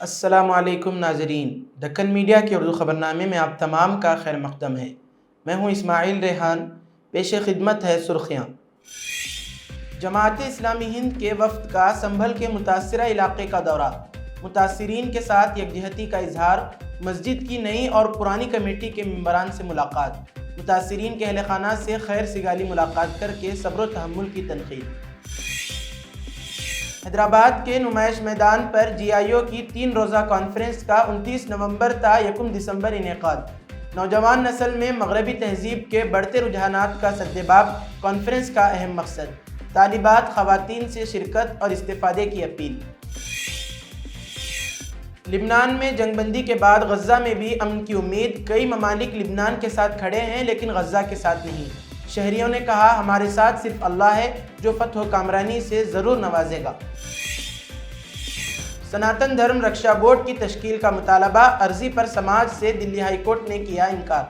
السلام علیکم ناظرین، دکن میڈیا کے اردو خبرنامے میں آپ تمام کا خیر مقدم ہے۔ میں ہوں اسماعیل ریحان، پیش خدمت ہے سرخیاں۔ جماعت اسلامی ہند کے وفد کا سنبھل کے متاثرہ علاقے کا دورہ، متاثرین کے ساتھ یکجہتی کا اظہار، مسجد کی نئی اور پرانی کمیٹی کے ممبران سے ملاقات، متاثرین کے اہل خانہ سے خیر سگالی ملاقات کر کے صبر و تحمل کی تنقید۔ حیدرآباد کے نمائش میدان پر جی آئی او کی 3 روزہ کانفرنس کا 29 نومبر تا 1 دسمبر انعقاد۔ نوجوان نسل میں مغربی تہذیب کے بڑھتے رجحانات کا سدباب، کانفرنس کا اہم مقصد۔ طالبات خواتین سے شرکت اور استفادے کی اپیل۔ لبنان میں جنگ بندی کے بعد غزہ میں بھی امن کی امید، کئی ممالک لبنان کے ساتھ کھڑے ہیں لیکن غزہ کے ساتھ نہیں۔ شہریوں نے کہا ہمارے ساتھ صرف اللہ ہے جو فتح و کامرانی سے ضرور نوازے گا۔ سناتن دھرم رکشا بورڈ کی تشکیل کا مطالبہ، عرضی پر سماج سے دلی ہائی کورٹ نے کیا انکار۔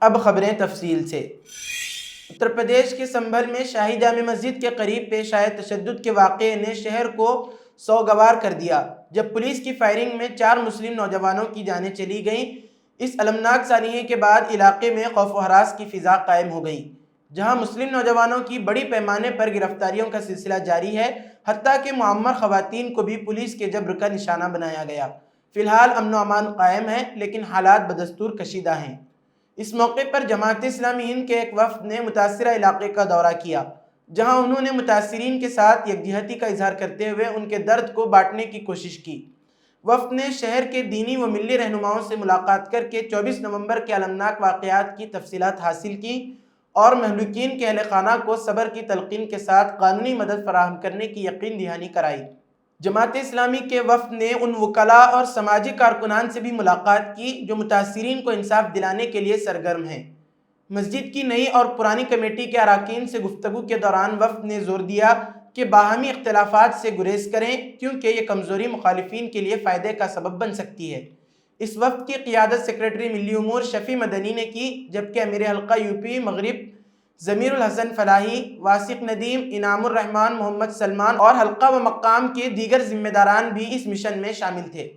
اب خبریں تفصیل سے۔ اتر پردیش کے سنبھل میں شاہی جامع مسجد کے قریب پیش آئے تشدد کے واقعے نے شہر کو سوگوار کر دیا، جب پولیس کی فائرنگ میں 4 مسلم نوجوانوں کی جانیں چلی گئیں۔ اس المناک سانحے کے بعد علاقے میں خوف و ہراس کی فضا قائم ہو گئی، جہاں مسلم نوجوانوں کی بڑی پیمانے پر گرفتاریوں کا سلسلہ جاری ہے، حتیٰ کہ معمر خواتین کو بھی پولیس کے جبر کا نشانہ بنایا گیا۔ فی الحال امن و امان قائم ہے لیکن حالات بدستور کشیدہ ہیں۔ اس موقع پر جماعت اسلامی ہند کے ایک وفد نے متاثرہ علاقے کا دورہ کیا، جہاں انہوں نے متاثرین کے ساتھ یکجہتی کا اظہار کرتے ہوئے ان کے درد کو بانٹنے کی کوشش کی۔ وفد نے شہر کے دینی و ملی رہنماؤں سے ملاقات کر کے 24 نومبر کے المناک واقعات کی تفصیلات حاصل کی اور مہلوکین کے اہل خانہ کو صبر کی تلقین کے ساتھ قانونی مدد فراہم کرنے کی یقین دہانی کرائی۔ جماعت اسلامی کے وفد نے ان وکلاء اور سماجی کارکنان سے بھی ملاقات کی جو متاثرین کو انصاف دلانے کے لیے سرگرم ہیں۔ مسجد کی نئی اور پرانی کمیٹی کے اراکین سے گفتگو کے دوران وفد نے زور دیا کہ باہمی اختلافات سے گریز کریں کیونکہ یہ کمزوری مخالفین کے لیے فائدے کا سبب بن سکتی ہے۔ اس وفد کی قیادت سیکریٹری ملی امور شفیع مدنی نے کی، جبکہ امیر حلقہ یوپی مغرب ضمیر الحسن فلاحی، واثق ندیم، انعام الرحمان محمد سلمان اور حلقہ و مقام کے دیگر ذمہ داران بھی اس مشن میں شامل تھے۔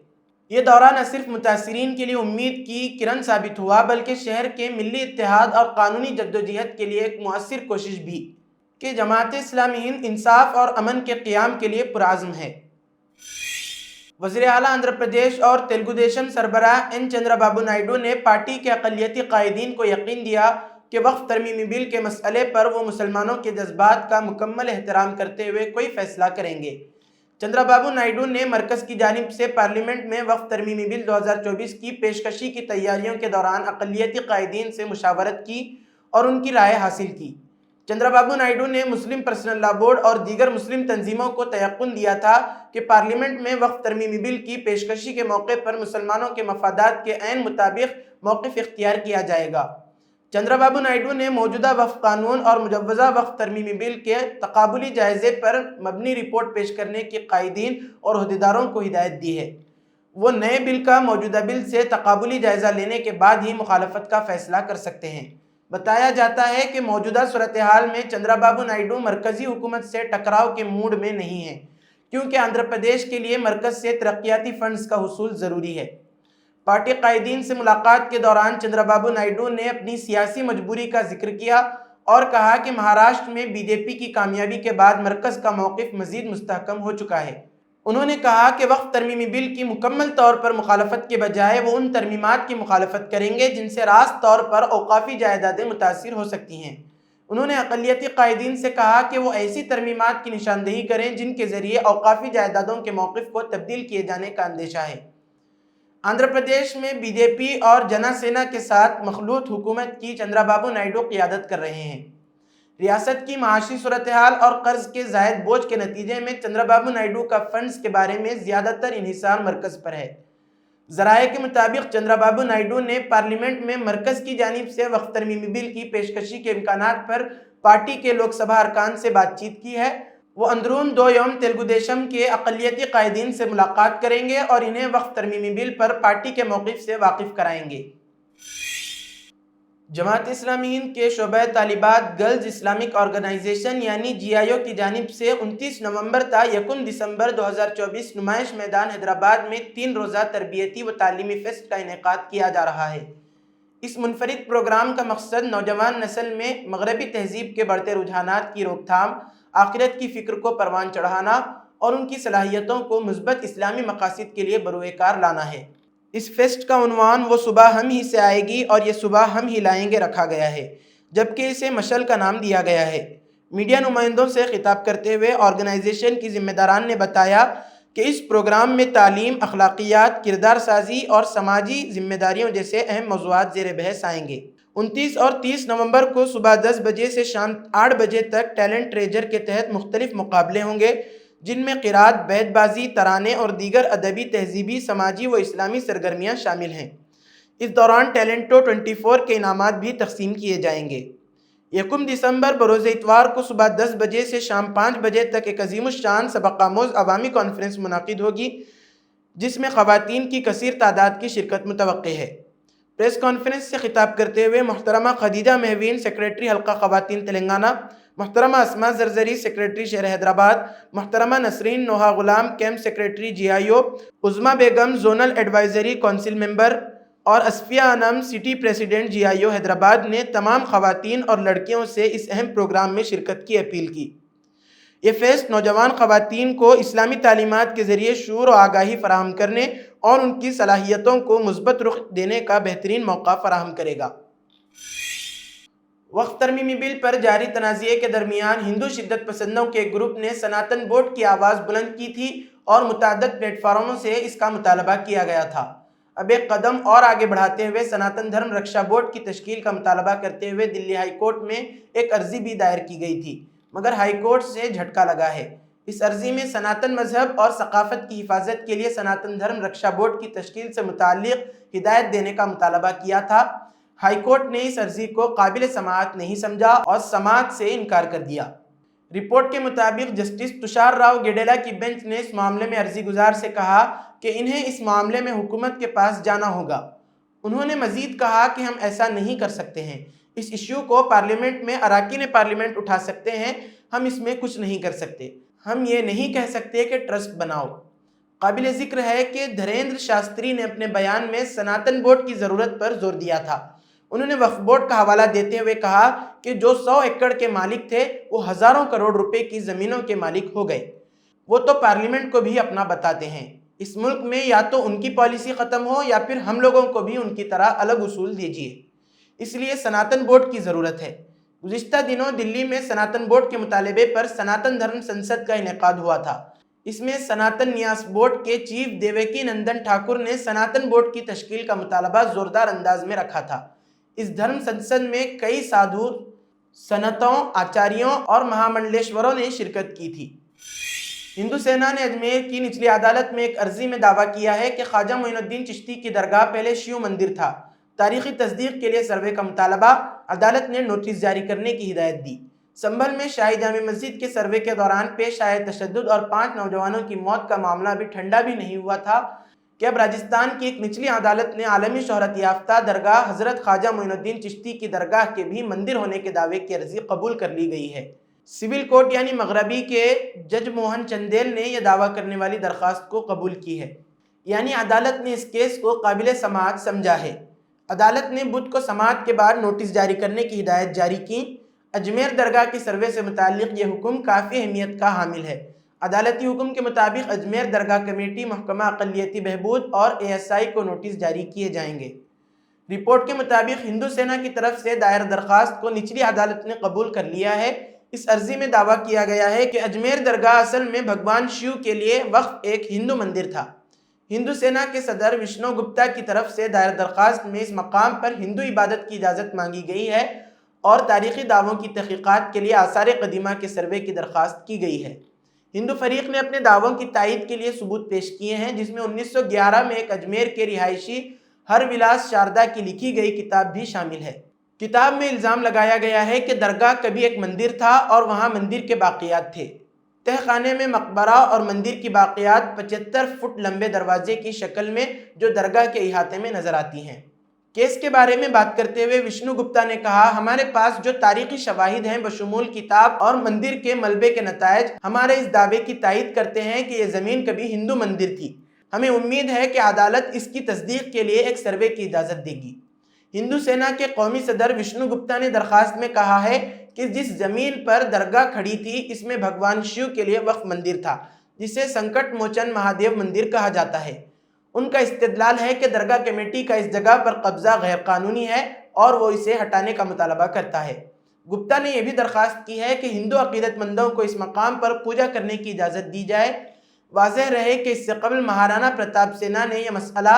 یہ دورہ نہ صرف متاثرین کے لیے امید کی کرن ثابت ہوا بلکہ شہر کے ملی اتحاد اور قانونی جدوجہد کے لیے ایک مؤثر کوشش بھی کہ جماعت اسلامی ہند انصاف اور امن کے قیام کے لیے پرعزم ہے۔ وزیر اعلیٰ آندھرا پردیش اور تیلگو دیشم سربراہ این چندرا بابو نائیڈو نے پارٹی کے اقلیتی قائدین کو یقین دیا کہ وقف ترمیمی بل کے مسئلے پر وہ مسلمانوں کے جذبات کا مکمل احترام کرتے ہوئے کوئی فیصلہ کریں گے۔ چندرا بابو نائیڈو نے مرکز کی جانب سے پارلیمنٹ میں وقف ترمیمی بل 2024 کی پیشکشی کی تیاریوں کے دوران اقلیتی قائدین سے مشاورت کی اور ان کی رائے حاصل کی۔ چندرا بابو نائیڈو نے مسلم پرسنل لا بورڈ اور دیگر مسلم تنظیموں کو تیقن دیا تھا کہ پارلیمنٹ میں وقف ترمیمی بل کی پیشکشی کے موقع پر مسلمانوں کے مفادات کے عین مطابق موقف اختیار کیا جائے گا۔ چندرا بابو نائیڈو نے موجودہ وقف قانون اور مجوزہ وقف ترمیمی بل کے تقابلی جائزے پر مبنی رپورٹ پیش کرنے کی قائدین اور عہدیداروں کو ہدایت دی ہے۔ وہ نئے بل کا موجودہ بل سے تقابلی جائزہ لینے کے بعد ہی مخالفت کا فیصلہ کر سکتے ہیں۔ بتایا جاتا ہے کہ موجودہ صورتحال میں چندرا بابو نائیڈو مرکزی حکومت سے ٹکراؤ کے موڈ میں نہیں ہیں، کیونکہ آندھرا پردیش کے لیے مرکز سے ترقیاتی فنڈز کا حصول ضروری ہے۔ پارٹی قائدین سے ملاقات کے دوران چندرا بابو نائیڈو نے اپنی سیاسی مجبوری کا ذکر کیا اور کہا کہ مہاراشٹر میں بی جے پی کی کامیابی کے بعد مرکز کا موقف مزید مستحکم ہو چکا ہے۔ انہوں نے کہا کہ وقف ترمیمی بل کی مکمل طور پر مخالفت کے بجائے وہ ان ترمیمات کی مخالفت کریں گے جن سے راست طور پر اوقافی جائیدادیں متاثر ہو سکتی ہیں۔ انہوں نے اقلیتی قائدین سے کہا کہ وہ ایسی ترمیمات کی نشاندہی کریں جن کے ذریعے اوقافی جائیدادوں کے موقف کو تبدیل کیے جانے کا اندیشہ ہے۔ آندھرا پردیش میں بی جے پی اور جنا سینا کے ساتھ مخلوط حکومت کی چندرا بابو نائیڈو قیادت کر رہے ہیں۔ ریاست کی معاشی صورتحال اور قرض کے زائد بوجھ کے نتیجے میں چندرا بابو نائیڈو کا فنڈز کے بارے میں زیادہ تر انحصار مرکز پر ہے۔ ذرائع کے مطابق چندرا بابو نائیڈو نے پارلیمنٹ میں مرکز کی جانب سے وقف ترمیمی بل کی پیشکشی کے امکانات پر پارٹی کے لوک سبھا ارکان سے بات چیت کی ہے۔ وہ اندرون 2 یوم تیلگو دیشم کے اقلیتی قائدین سے ملاقات کریں گے اور انہیں وقف ترمیمی بل پر پارٹی کے موقف سے واقف کرائیں گے۔ جماعت اسلامی ہند کے شعبہ طالبات گرلز اسلامک آرگنائزیشن یعنی GIO کی جانب سے 29 نومبر تا 1 دسمبر 2024 نمائش میدان حیدرآباد میں 3 روزہ تربیتی و تعلیمی فیسٹ کا انعقاد کیا جا رہا ہے۔ اس منفرد پروگرام کا مقصد نوجوان نسل میں مغربی تہذیب کے بڑھتے رجحانات کی روک تھام، آخرت کی فکر کو پروان چڑھانا اور ان کی صلاحیتوں کو مثبت اسلامی مقاصد کے لیے بروئے کار لانا ہے۔ اس فیسٹ کا عنوان "وہ صبح ہم ہی سے آئے گی اور یہ صبح ہم ہی لائیں گے" رکھا گیا ہے، جبکہ اسے مشعل کا نام دیا گیا ہے۔ میڈیا نمائندوں سے خطاب کرتے ہوئے آرگنائزیشن کی ذمہ داران نے بتایا کہ اس پروگرام میں تعلیم، اخلاقیات، کردار سازی اور سماجی ذمہ داریوں جیسے اہم موضوعات زیر بحث آئیں گے۔ 29 اور 30 نومبر کو صبح 10 بجے سے شام 8 بجے تک ٹیلنٹ ٹریجر کے تحت مختلف مقابلے ہوں گے، جن میں قرات، بیت بازی، ترانے اور دیگر ادبی، تہذیبی، سماجی و اسلامی سرگرمیاں شامل ہیں۔ اس دوران ٹیلنٹو 24 کے انعامات بھی تقسیم کیے جائیں گے۔ 1 دسمبر بروز اتوار کو صبح 10 بجے سے شام 5 بجے تک ایک عظیم الشان سبق آموز عوامی کانفرنس منعقد ہوگی، جس میں خواتین کی کثیر تعداد کی شرکت متوقع ہے۔ پریس کانفرنس سے خطاب کرتے ہوئے محترمہ خدیجہ مہوین، سیکریٹری حلقہ خواتین تلنگانہ، محترمہ اسماء زرزری، سیکریٹری شہر حیدرآباد، محترمہ Nasreen نوحہ Ghulam, camp secretary GIO، عظمیٰ بیگم، زونل ایڈوائزری کونسل ممبر، اور اصفیہ انم، سٹی پریزیڈنٹ GIO حیدرآباد نے تمام خواتین اور لڑکیوں سے اس اہم پروگرام میں شرکت کی اپیل کی۔ یہ فیسٹ نوجوان خواتین کو اسلامی تعلیمات کے ذریعے شعور و آگاہی فراہم کرنے اور ان کی صلاحیتوں کو مثبت رخ دینے کا بہترین موقع فراہم کرے گا۔ وقف ترمیمی بل پر جاری تنازعے کے درمیان ہندو شدت پسندوں کے ایک گروپ نے سناتن بورڈ کی آواز بلند کی تھی اور متعدد پلیٹ فارموں سے اس کا مطالبہ کیا گیا تھا۔ اب ایک قدم اور آگے بڑھاتے ہوئے سناتن دھرم رکشا بورڈ کی تشکیل کا مطالبہ کرتے ہوئے دلی ہائی کورٹ میں ایک عرضی بھی دائر کی گئی تھی، مگر ہائی کورٹ سے جھٹکا لگا ہے۔ اس عرضی میں سناتن مذہب اور ثقافت کی حفاظت کے لیے سناتن دھرم رکشا بورڈ کی تشکیل سے متعلق ہدایت دینے کا مطالبہ کیا تھا۔ ہائی کورٹ نے اس عرضی کو قابل سماعت نہیں سمجھا اور سماعت سے انکار کر دیا۔ رپورٹ کے مطابق جسٹس تشار راؤ گیڈیلا کی بینچ نے اس معاملے میں عرضی گزار سے کہا کہ انہیں اس معاملے میں حکومت کے پاس جانا ہوگا۔ انہوں نے مزید کہا کہ ہم ایسا نہیں کر سکتے ہیں، اس ایشو کو پارلیمنٹ میں اراکین پارلیمنٹ اٹھا سکتے ہیں، ہم اس میں کچھ نہیں کر سکتے، ہم یہ نہیں کہہ سکتے کہ ٹرسٹ بناؤ۔ قابل ذکر ہے کہ دھریندر شاستری نے اپنے بیان میں سناتن بورڈ کی ضرورت پر زور دیا تھا۔ انہوں نے وقف بورڈ کا حوالہ دیتے ہوئے کہا کہ جو 100 ایکڑ کے مالک تھے وہ ہزاروں کروڑ روپے کی زمینوں کے مالک ہو گئے۔ وہ تو پارلیمنٹ کو بھی اپنا بتاتے ہیں۔ اس ملک میں یا تو ان کی پالیسی ختم ہو یا پھر ہم لوگوں کو بھی ان کی طرح الگ اصول دیجیے۔ اس لیے سناتن بورڈ کی ضرورت ہے۔ گزشتہ دنوں دلی میں سناتن بورڈ کے مطالبے پر سناتن دھرم سنسد کا انعقاد ہوا تھا۔ اس میں سناتن نیاس بورڈ کے چیف دیوکی نندن ٹھاکر نے سناتن بورڈ کی تشکیل کا مطالبہ زوردار انداز میں رکھا تھا۔ اس دھرم سنسد میں کئی سادھو، سنتوں، آچاریوں اور مہامنڈلیشوروں نے شرکت کی تھی۔ ہندو سینا نے اجمیر کی نچلی عدالت میں ایک عرضی میں دعویٰ کیا ہے کہ خواجہ معین الدین چشتی کی درگاہ پہلے شیو مندر تھا۔ تاریخی تصدیق کے لیے سروے کا مطالبہ، عدالت نے نوٹس جاری کرنے کی ہدایت دی۔ سنبھل میں شاہی جامع مسجد کے سروے کے دوران پیش آئے تشدد اور 5 نوجوانوں کی موت کا معاملہ ابھی ٹھنڈا بھی نہیں ہوا تھا کہ اب راجستھان کی ایک نچلی عدالت نے عالمی شہرت یافتہ درگاہ حضرت خواجہ معین الدین چشتی کی درگاہ کے بھی مندر ہونے کے دعوے کی عرضی قبول کر لی گئی ہے۔ سول کورٹ یعنی مغربی کے جج موہن چندیل نے یہ دعویٰ کرنے والی درخواست کو قبول کی ہے، یعنی عدالت نے اس کیس کو قابل سماعت سمجھا ہے۔ عدالت نے بدھ کو سماعت کے بعد نوٹس جاری کرنے کی ہدایت جاری کی۔ اجمیر درگاہ کی سروے سے متعلق یہ حکم کافی اہمیت کا حامل ہے۔ عدالتی حکم کے مطابق اجمیر درگاہ کمیٹی، محکمہ اقلیتی بہبود اور ASI کو نوٹس جاری کیے جائیں گے۔ رپورٹ کے مطابق ہندو سینا کی طرف سے دائر درخواست کو نچلی عدالت نے قبول کر لیا ہے۔ اس عرضی میں دعویٰ کیا گیا ہے کہ اجمیر درگاہ اصل میں بھگوان شیو کے لیے وقف ایک ہندو مندر تھا۔ ہندو سینا کے صدر وشنو گپتا کی طرف سے دائر درخواست میں اس مقام پر ہندو عبادت کی اجازت مانگی گئی ہے اور تاریخی دعووں کی تحقیقات کے لیے آثار قدیمہ کے سروے کی درخواست کی گئی ہے۔ ہندو فریق نے اپنے دعووں کی تائید کے لیے ثبوت پیش کیے ہیں، جس میں 1911 میں ایک اجمیر کے رہائشی ہر ولاس شاردا کی لکھی گئی کتاب بھی شامل ہے۔ کتاب میں الزام لگایا گیا ہے کہ درگاہ کبھی ایک مندر تھا اور وہاں مندر کے باقیات تھے۔ تہ خانے میں مقبرہ اور مندر کی باقیات 75 فٹ لمبے دروازے کی شکل میں جو درگاہ کے احاطے میں نظر آتی ہیں۔ کیس کے بارے میں بات کرتے ہوئے وشنو گپتا نے کہا، ہمارے پاس جو تاریخی شواہد ہیں بشمول کتاب اور مندر کے ملبے کے نتائج ہمارے اس دعوے کی تائید کرتے ہیں کہ یہ زمین کبھی ہندو مندر تھی۔ ہمیں امید ہے کہ عدالت اس کی تصدیق کے لیے ایک سروے کی اجازت دے گی۔ ہندو سینا کے قومی صدر وشنو گپتا نے درخواست میں کہا ہے کہ جس زمین پر درگاہ کھڑی تھی اس میں بھگوان شیو کے لیے وقف مندر تھا، جسے سنکٹ موچن مہادیو مندر کہا جاتا ہے۔ ان کا استدلال ہے کہ درگاہ کمیٹی کا اس جگہ پر قبضہ غیر قانونی ہے اور وہ اسے ہٹانے کا مطالبہ کرتا ہے۔ گپتا نے یہ بھی درخواست کی ہے کہ ہندو عقیدت مندوں کو اس مقام پر پوجا کرنے کی اجازت دی جائے۔ واضح رہے کہ اس سے قبل مہارانا پرتاپ سنہا نے یہ مسئلہ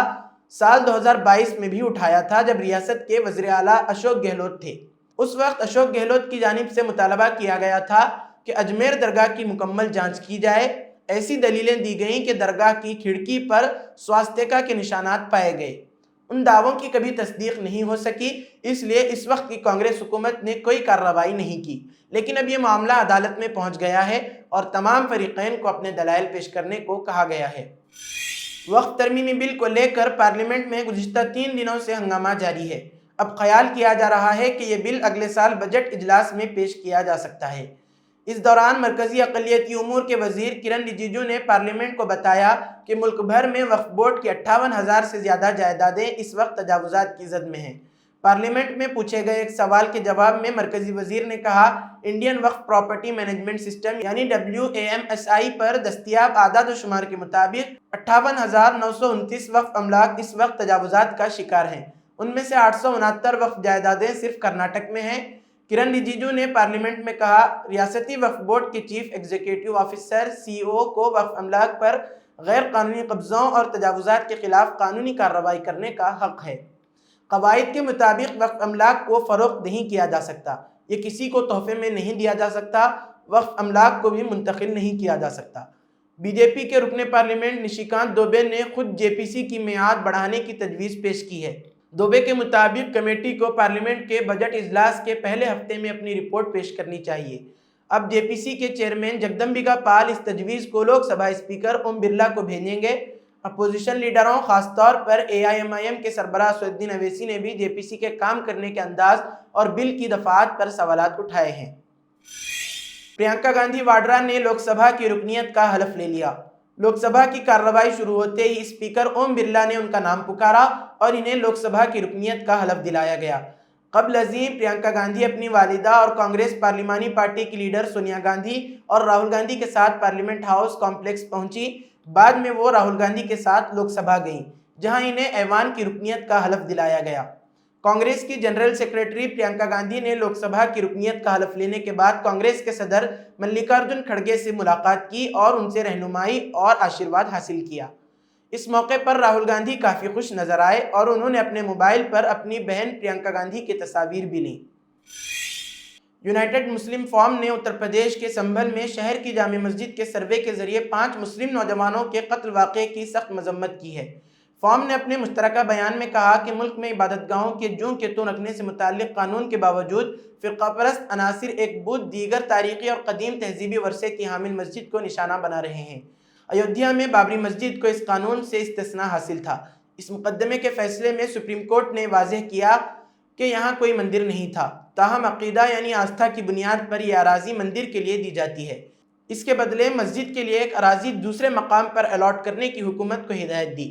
سال 2022 میں بھی اٹھایا تھا، جب ریاست کے وزیر اعلیٰ اشوک گہلوت تھے۔ اس وقت اشوک گہلوت کی جانب سے مطالبہ کیا گیا تھا کہ اجمیر درگاہ کی مکمل جانچ کی جائے۔ ایسی دلیلیں دی گئیں کہ درگاہ کی کھڑکی پر سواستیکا کے نشانات پائے گئے۔ ان دعووں کی کبھی تصدیق نہیں ہو سکی، اس لیے اس وقت کی کانگریس حکومت نے کوئی کارروائی نہیں کی۔ لیکن اب یہ معاملہ عدالت میں پہنچ گیا ہے اور تمام فریقین کو اپنے دلائل پیش کرنے کو کہا گیا ہے۔ وقف ترمیمی بل کو لے کر پارلیمنٹ میں گزشتہ 3 دنوں سے ہنگامہ جاری ہے۔ اب خیال کیا جا رہا ہے کہ یہ بل اگلے سال بجٹ اجلاس میں پیش کیا جا سکتا ہے۔ اس دوران مرکزی اقلیتی امور کے وزیر کرن رجیجو نے پارلیمنٹ کو بتایا کہ ملک بھر میں وقف بورڈ کی 58,000 سے زیادہ جائیدادیں اس وقت تجاوزات کی زد میں ہیں۔ پارلیمنٹ میں پوچھے گئے ایک سوال کے جواب میں مرکزی وزیر نے کہا، انڈین وقف پراپرٹی مینجمنٹ سسٹم یعنی WAMSI پر دستیاب اعداد و شمار کے مطابق 58,929 وقف املاک اس وقت تجاوزات کا شکار ہیں۔ ان میں سے 869 وقف جائیدادیں صرف کرناٹک میں ہیں۔ کرن رجیجو نے پارلیمنٹ میں کہا، ریاستی وقف بورڈ کے چیف ایگزیکٹو آفیسر CEO کو وقف املاک پر غیر قانونی قبضوں اور تجاوزات کے خلاف قانونی کارروائی کرنے کا حق ہے۔ قواعد کے مطابق وقف املاک کو فروخت نہیں کیا جا سکتا، یہ کسی کو تحفے میں نہیں دیا جا سکتا، وقف املاک کو بھی منتقل نہیں کیا جا سکتا۔ BJP کے رکن پارلیمنٹ نشیکانت دوبے نے خود JPC کی میعاد بڑھانے کی تجویز پیش کی ہے۔ دوبے کے مطابق کمیٹی کو پارلیمنٹ کے بجٹ اجلاس کے پہلے ہفتے میں اپنی رپورٹ پیش کرنی چاہیے۔ اب JPC کے چیئرمین جگدمبکا پال اس تجویز کو لوک سبھا اسپیکر اوم برلا کو بھیجیں گے۔ اپوزیشن لیڈروں خاص طور پر AIMIM کے سربراہ اسدالدین اویسی نے بھی JPC کے کام کرنے کے انداز اور بل کی دفعات پر سوالات اٹھائے ہیں۔ پرینکا گاندھی واڈرا نے لوک سبھا کی رکنیت کا حلف لے لیا۔ لوک سبھا کی کارروائی شروع ہوتے ہی اسپیکر اوم برلا نے ان کا نام پکارا اور انہیں لوک سبھا کی رکنیت کا حلف دلایا گیا۔ قبل ازیں پرینکا گاندھی اپنی والدہ اور کانگریس پارلیمانی پارٹی کی لیڈر سونیا گاندھی اور راہل گاندھی کے ساتھ پارلیمنٹ ہاؤس کمپلیکس پہنچی۔ بعد میں وہ راہل گاندھی کے ساتھ لوک سبھا گئیں، جہاں انہیں ایوان کی رکنیت کا حلف دلایا گیا۔ کانگریس کی جنرل سیکریٹری پرینکا گاندھی نے لوک سبھا کی رکنیت کا حلف لینے کے بعد کانگریس کے صدر ملکارجن کھڑگے سے ملاقات کی اور ان سے رہنمائی اور آشیرواد حاصل کیا۔ اس موقع پر راہل گاندھی کافی خوش نظر آئے اور انہوں نے اپنے موبائل پر اپنی بہن پرینکا گاندھی کی تصاویر بھی لیں۔ یونائیٹڈ مسلم فورم نے اتر پردیش کے سنبھل میں شہر کی جامع مسجد کے سروے کے ذریعے 5 مسلم نوجوانوں کے قتل واقعے کی سخت مذمت کی ہے۔ فورم نے اپنے مشترکہ بیان میں کہا کہ ملک میں عبادت گاہوں کے جوں کے توں رکھنے سے متعلق قانون کے باوجود فرقہ پرست عناصر ایک بدھ دیگر تاریخی اور قدیم تہذیبی ورثے کی حامل مسجد کو نشانہ بنا رہے ہیں۔ ایودھیا میں بابری مسجد کو اس قانون سے استثناء حاصل تھا۔ اس مقدمے کے فیصلے میں سپریم کورٹ نے واضح کیا کہ یہاں کوئی مندر نہیں تھا، تاہم عقیدہ یعنی آستھا کی بنیاد پر یہ اراضی مندر کے لیے دی جاتی ہے۔ اس کے بدلے مسجد کے لیے ایک اراضی دوسرے مقام پر الاٹ کرنے کی حکومت کو ہدایت دی۔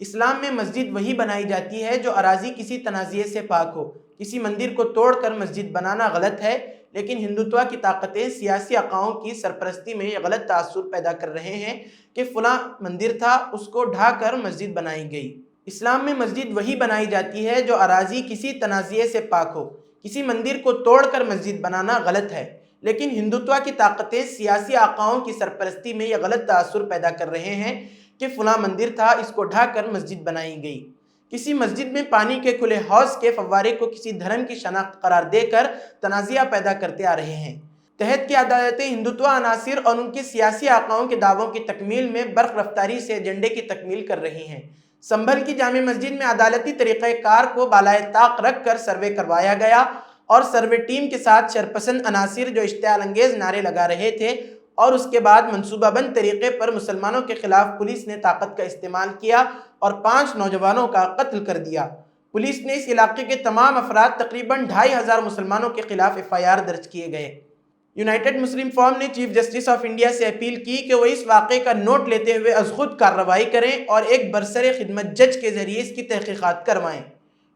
اسلام میں مسجد وہی بنائی جاتی ہے جو اراضی کسی تنازعے سے پاک ہو۔ کسی مندر کو توڑ کر مسجد بنانا غلط ہے، لیکن ہندوتوا کی طاقتیں سیاسی عقاؤں کی سرپرستی میں یہ غلط تاثر پیدا کر رہے ہیں کہ فلاں مندر تھا، اس کو ڈھا کر مسجد بنائی گئی۔ اسلام میں مسجد وہی بنائی جاتی ہے جو اراضی کسی تنازعے سے پاک ہو۔ کسی مندر کو توڑ کر مسجد بنانا غلط ہے، لیکن ہندوتوا کی طاقتیں سیاسی عقاؤں کی سرپرستی میں یہ غلط تاثر پیدا کر رہے ہیں کہ فلاں مندر تھا، اس کو ڈھا کر مسجد بنائی گئی۔ کسی مسجد میں پانی کے کھلے حوض کے فوارے کو کسی دھرم کی شناخت قرار دے کر تنازعہ پیدا کرتے آ رہے ہیں۔ تحت کی عدالتیں ہندوتوا عناصر اور ان کے سیاسی آقاؤں کے دعووں کی تکمیل میں برق رفتاری سے ایجنڈے کی تکمیل کر رہی ہیں۔ سنبھل کی جامع مسجد میں عدالتی طریقہ کار کو بالائے طاق رکھ کر سروے کروایا گیا اور سروے ٹیم کے ساتھ شرپسند عناصر جو اشتعال انگیز نعرے لگا رہے تھے، اور اس کے بعد منصوبہ بند طریقے پر مسلمانوں کے خلاف پولیس نے طاقت کا استعمال کیا اور 5 نوجوانوں کا قتل کر دیا۔ پولیس نے اس علاقے کے تمام افراد تقریباً 2500 مسلمانوں کے خلاف FIR درج کیے گئے۔ یونائٹڈ مسلم فورم نے چیف جسٹس آف انڈیا سے اپیل کی کہ وہ اس واقعے کا نوٹ لیتے ہوئے از خود کارروائی کریں اور ایک برسر خدمت جج کے ذریعے اس کی تحقیقات کروائیں۔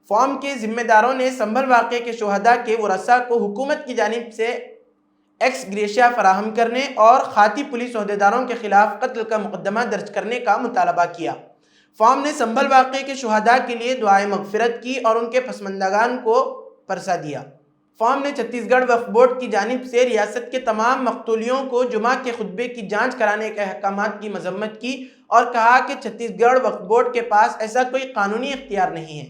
فورم کے ذمہ داروں نے سنبھل واقعے کے شہداء کے ورثاء کو حکومت کی جانب سے ایکس گریشیا فراہم کرنے اور خاطی پولیس عہدیداروں کے خلاف قتل کا مقدمہ درج کرنے کا مطالبہ کیا۔ فورم نے سنبھل واقعے کے شہداء کے لیے دعائے مغفرت کی اور ان کے پسماندگان کو پرسہ دیا۔ فورم نے چھتیس گڑھ وقف بورڈ کی جانب سے ریاست کے تمام مقتولیوں کو جمعہ کے خطبے کی جانچ کرانے کے احکامات کی مذمت کی اور کہا کہ چھتیس گڑھ وقف بورڈ کے پاس ایسا کوئی قانونی اختیار نہیں ہے۔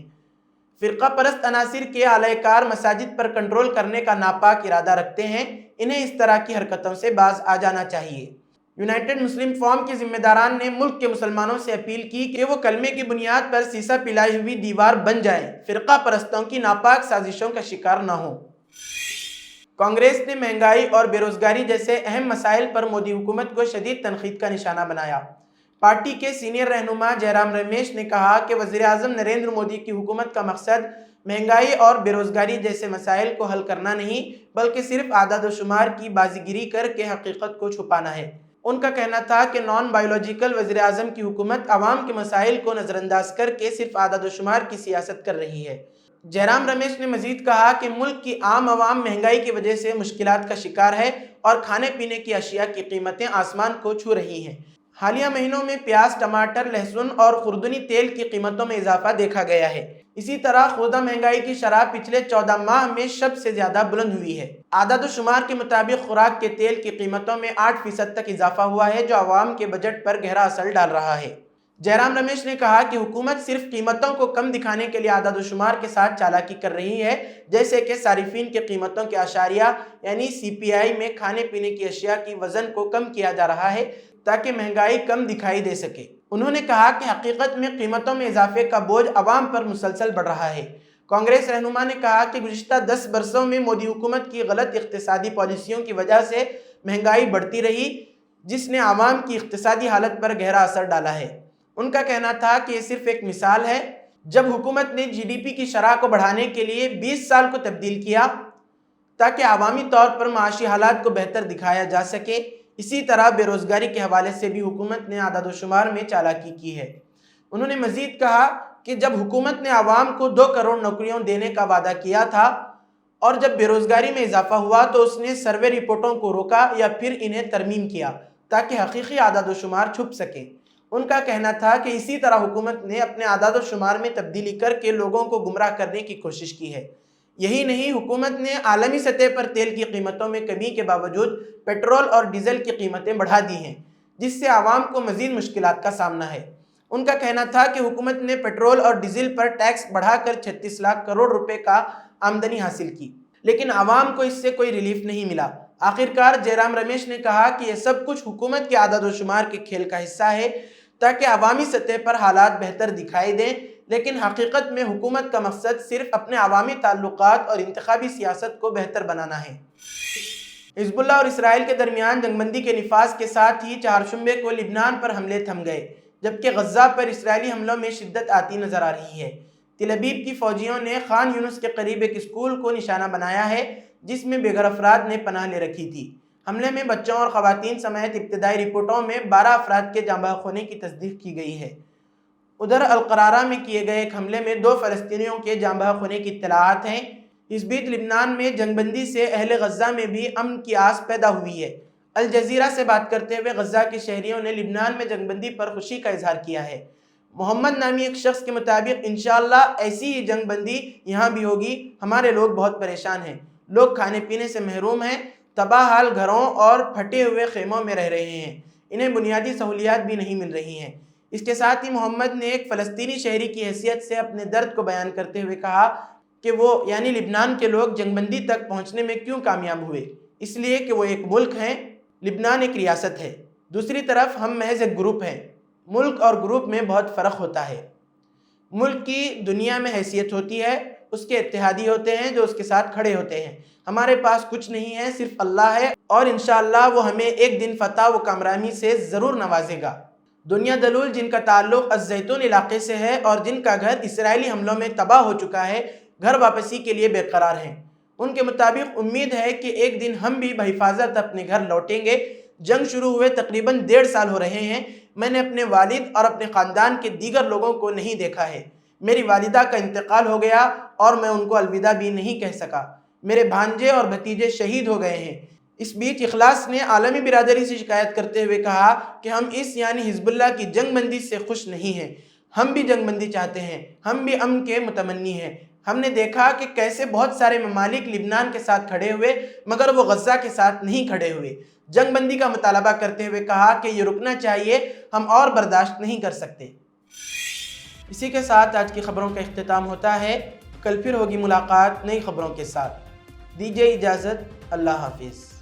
فرقہ پرست عناصر کے اعلی کار مساجد پر کنٹرول کرنے کا ناپاک ارادہ رکھتے ہیں، انہیں اس طرح کی حرکتوں سے باز آ جانا چاہیے۔ یونائٹڈ مسلم فورم کے ذمہ داران نے ملک کے مسلمانوں سے اپیل کی کہ وہ کلمے کی بنیاد پر سیسا پلائی ہوئی دیوار بن جائیں، فرقہ پرستوں کی ناپاک سازشوں کا شکار نہ ہوں۔ کانگریس نے مہنگائی اور بے روزگاری جیسے اہم مسائل پر مودی حکومت کو شدید تنقید کا نشانہ بنایا۔ پارٹی کے سینئر رہنما جے رام رمیش نے کہا کہ وزیر اعظم نریندر مودی کی حکومت کا مقصد مہنگائی اور بے روزگاری جیسے مسائل کو حل کرنا نہیں بلکہ صرف اعداد و شمار کی بازی گیری کر کے حقیقت کو چھپانا ہے۔ ان کا کہنا تھا کہ نان بایولوجیکل وزیر اعظم کی حکومت عوام کے مسائل کو نظر انداز کر کے صرف اعداد و شمار کی سیاست کر رہی ہے۔ جے رام رمیش نے مزید کہا کہ ملک کی عام عوام مہنگائی کی وجہ سے مشکلات کا شکار ہے اور کھانے پینے کی اشیاء کی قیمتیں آسمان کو چھو رہی ہیں۔ حالیہ مہینوں میں پیاز، ٹماٹر، لہسن اور خوردنی تیل کی قیمتوں میں اضافہ دیکھا گیا ہے۔ اسی طرح خوردہ مہنگائی کی شرح پچھلے 14 ماہ میں سب سے زیادہ بلند ہوئی ہے۔ اعداد و شمار کے مطابق خوراک کے تیل کی قیمتوں میں 8% تک اضافہ ہوا ہے، جو عوام کے بجٹ پر گہرا اثر ڈال رہا ہے۔ جے رام رمیش نے کہا کہ حکومت صرف قیمتوں کو کم دکھانے کے لیے اعداد و شمار کے ساتھ چالاکی کر رہی ہے، جیسے کہ صارفین کے قیمتوں کے اشاریہ یعنی CPI میں کھانے پینے کی اشیاء کی وزن کو کم کیا جا رہا ہے تاکہ مہنگائی کم دکھائی دے سکے۔ انہوں نے کہا کہ حقیقت میں قیمتوں میں اضافے کا بوجھ عوام پر مسلسل بڑھ رہا ہے۔ کانگریس رہنما نے کہا کہ گزشتہ 10 برسوں میں مودی حکومت کی غلط اقتصادی پالیسیوں کی وجہ سے مہنگائی بڑھتی رہی، جس نے عوام کی اقتصادی حالت پر گہرا اثر ڈالا ہے۔ ان کا کہنا تھا کہ یہ صرف ایک مثال ہے، جب حکومت نے GDP کی شرح کو بڑھانے کے لیے 20 سال کو تبدیل کیا تاکہ عوامی طور پر معاشی حالات کو بہتر دکھایا جا سکے۔ اسی طرح بے روزگاری کے حوالے سے بھی حکومت نے اعداد و شمار میں چالاکی کی ہے۔ انہوں نے مزید کہا کہ جب حکومت نے عوام کو 2 کروڑ نوکریاں دینے کا وعدہ کیا تھا اور جب بے روزگاری میں اضافہ ہوا تو اس نے سروے رپورٹوں کو روکا یا پھر انہیں ترمیم کیا تاکہ حقیقی اعداد و شمار چھپ سکے۔ ان کا کہنا تھا کہ اسی طرح حکومت نے اپنے اعداد و شمار میں تبدیلی کر کے لوگوں کو گمراہ کرنے کی کوشش کی ہے۔ یہی نہیں، حکومت نے عالمی سطح پر تیل کی قیمتوں میں کمی کے باوجود پیٹرول اور ڈیزل کی قیمتیں بڑھا دی ہیں، جس سے عوام کو مزید مشکلات کا سامنا ہے۔ ان کا کہنا تھا کہ حکومت نے پیٹرول اور ڈیزل پر ٹیکس بڑھا کر 36 لاکھ کروڑ روپے کا آمدنی حاصل کی، لیکن عوام کو اس سے کوئی ریلیف نہیں ملا۔ آخرکار جے رام رمیش نے کہا کہ یہ سب کچھ حکومت کے اعداد و شمار کے کھیل کا حصہ ہے تاکہ عوامی سطح پر حالات بہتر دکھائی دیں، لیکن حقیقت میں حکومت کا مقصد صرف اپنے عوامی تعلقات اور انتخابی سیاست کو بہتر بنانا ہے۔ حزب اللہ اور اسرائیل کے درمیان جنگ بندی کے نفاذ کے ساتھ ہی چہارشنبے کو لبنان پر حملے تھم گئے، جبکہ غزہ پر اسرائیلی حملوں میں شدت آتی نظر آ رہی ہے۔ تل ابیب کی فوجیوں نے خان یونس کے قریب ایک اسکول کو نشانہ بنایا ہے جس میں بے گھر افراد نے پناہ لے رکھی تھی۔ حملے میں بچوں اور خواتین سمیت ابتدائی رپورٹوں میں 12 افراد کے جاں بحق ہونے کی تصدیق کی گئی ہے۔ ادھر القرارہ میں کیے گئے ایک حملے میں 2 فلسطینیوں کے جاں بحق ہونے کی اطلاعات ہیں۔ اس بیچ لبنان میں جنگ بندی سے اہل غزہ میں بھی امن کی آس پیدا ہوئی ہے۔ الجزیرہ سے بات کرتے ہوئے غزہ کے شہریوں نے لبنان میں جنگ بندی پر خوشی کا اظہار کیا ہے۔ محمد نامی ایک شخص کے مطابق انشاءاللہ ایسی ہی جنگ بندی یہاں بھی ہوگی۔ ہمارے لوگ بہت پریشان ہیں، لوگ کھانے پینے سے محروم ہیں، تباہ حال گھروں اور پھٹے ہوئے خیموں میں رہ رہے ہیں، انہیں بنیادی سہولیات بھی نہیں مل رہی ہیں۔ اس کے ساتھ ہی محمد نے ایک فلسطینی شہری کی حیثیت سے اپنے درد کو بیان کرتے ہوئے کہا کہ وہ یعنی لبنان کے لوگ جنگ بندی تک پہنچنے میں کیوں کامیاب ہوئے؟ اس لیے کہ وہ ایک ملک ہیں، لبنان ایک ریاست ہے۔ دوسری طرف ہم محض ایک گروپ ہیں۔ ملک اور گروپ میں بہت فرق ہوتا ہے۔ ملک کی دنیا میں حیثیت ہوتی ہے، اس کے اتحادی ہوتے ہیں جو اس کے ساتھ کھڑے ہوتے ہیں۔ ہمارے پاس کچھ نہیں ہے، صرف اللہ ہے، اور انشاءاللہ وہ ہمیں ایک دن فتح و کامرانی سے ضرور نوازے گا۔ دنیا دلول جن کا تعلق الزیتون علاقے سے ہے اور جن کا گھر اسرائیلی حملوں میں تباہ ہو چکا ہے، گھر واپسی کے لیے بے قرار ہیں۔ ان کے مطابق امید ہے کہ ایک دن ہم بھی بحفاظت اپنے گھر لوٹیں گے۔ جنگ شروع ہوئے تقریباً 1.5 سال ہو رہے ہیں۔ میں نے اپنے والد اور اپنے خاندان کے دیگر لوگوں کو نہیں دیکھا ہے۔ میری والدہ کا انتقال ہو گیا اور میں ان کو الوداع بھی نہیں کہہ سکا۔ میرے بھانجے اور بھتیجے شہید ہو گئے ہیں۔ اس بیچ اخلاص نے عالمی برادری سے شکایت کرتے ہوئے کہا کہ ہم اس یعنی حزب اللہ کی جنگ بندی سے خوش نہیں ہیں۔ ہم بھی جنگ بندی چاہتے ہیں، ہم بھی امن کے متمنی ہیں۔ ہم نے دیکھا کہ کیسے بہت سارے ممالک لبنان کے ساتھ کھڑے ہوئے مگر وہ غزہ کے ساتھ نہیں کھڑے ہوئے۔ جنگ بندی کا مطالبہ کرتے ہوئے کہا کہ یہ رکنا چاہیے، ہم اور برداشت نہیں کر سکتے۔ اسی کے ساتھ آج کی خبروں کا اختتام ہوتا ہے۔ کل پھر ہوگی ملاقات نئی خبروں کے ساتھ۔ دیجیے اجازت، اللہ حافظ۔